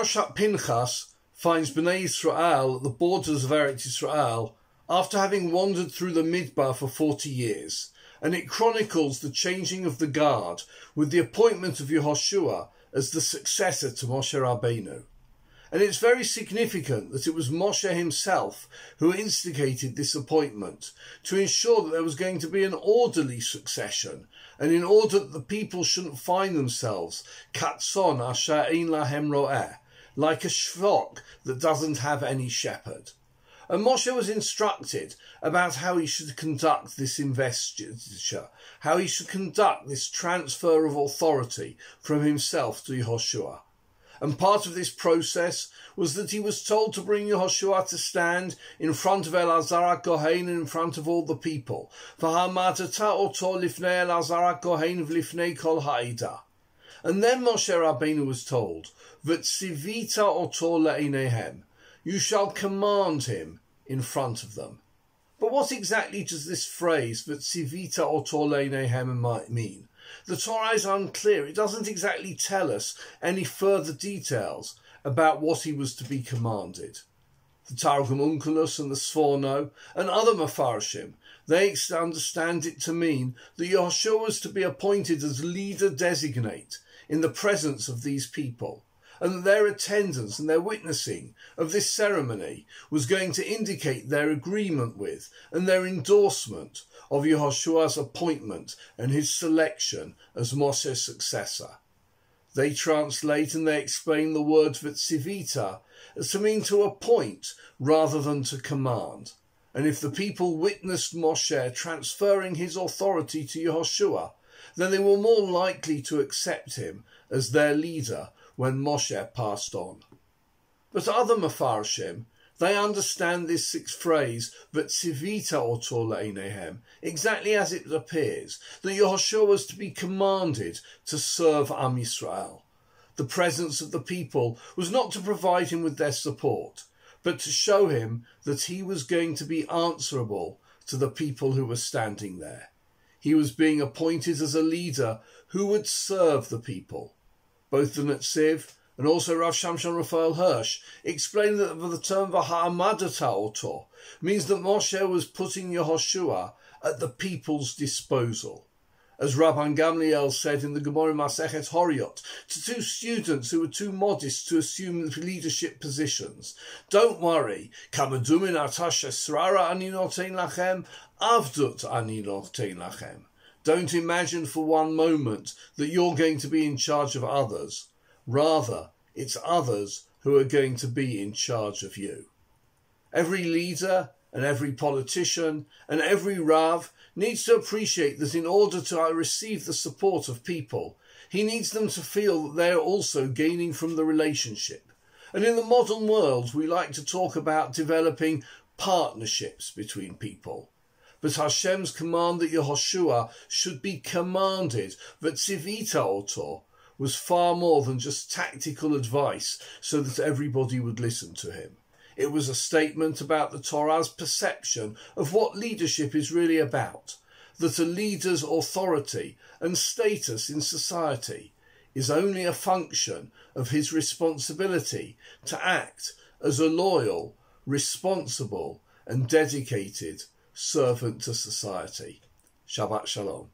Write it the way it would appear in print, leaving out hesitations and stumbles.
Parashat Pinchas finds Bnei Yisrael at the borders of Eretz Yisrael after having wandered through the Midbar for 40 years, and it chronicles the changing of the guard with the appointment of Yehoshua as the successor to Moshe Rabbeinu. And it's very significant that it was Moshe himself who instigated this appointment to ensure that there was going to be an orderly succession, and in order that the people shouldn't find themselves katzon asher ein lahem ro'eh, like a shvok that doesn't have any shepherd. And Moshe was instructed about how he should conduct this investiture, how he should conduct this transfer of authority from himself to Yehoshua. And part of this process was that he was told to bring Yehoshua to stand in front of Elazar HaKohen and in front of all the people. V'hamadata oto lifnei Elazar HaKohen v'lifnei kol ha'ida. And then Moshe Rabbeinu was told, V'tzivita oto le'einehem, you shall command him in front of them. But what exactly does this phrase, V'tzivita oto le'einehem, mean? The Torah is unclear. It doesn't exactly tell us any further details about what he was to be commanded. The Targum Onkelos and the Sforno and other Mefarshim, they understand it to mean that Yehoshua was to be appointed as leader designate in the presence of these people, and that their attendance and their witnessing of this ceremony was going to indicate their agreement with and their endorsement of Yehoshua's appointment and his selection as Moshe's successor. They translate and they explain the word v'tzivita as to mean to appoint rather than to command. And if the people witnessed Moshe transferring his authority to Yehoshua, then they were more likely to accept him as their leader when Moshe passed on. But other Mefarshim, they understand this phrase, v'tzivita oto le'einehem, exactly as it appears, that Yehoshua was to be commanded to serve Am Yisrael. The presence of the people was not to provide him with their support, but to show him that he was going to be answerable to the people who were standing there. He was being appointed as a leader who would serve the people. Both the Netziv and also Rav Shamshon Raphael Hirsch explained that the term V'ha'amadata oto means that Moshe was putting Yehoshua at the people's disposal. As Rabban Gamliel said in the Gemara Masechet Horiot to two students who were too modest to assume leadership positions, don't worry, kamadumin atash esrara ani notein lachem, avdut ani notein lachem. Don't imagine for one moment that you're going to be in charge of others. Rather, it's others who are going to be in charge of you. Every leader and every politician and every Rav needs to appreciate that in order to receive the support of people, he needs them to feel that they are also gaining from the relationship. And in the modern world, we like to talk about developing partnerships between people. But Hashem's command that Yehoshua should be commanded, v'tzivita oto, was far more than just tactical advice so that everybody would listen to him. It was a statement about the Torah's perception of what leadership is really about, that a leader's authority and status in society is only a function of his responsibility to act as a loyal, responsible and dedicated servant to society. Shabbat Shalom.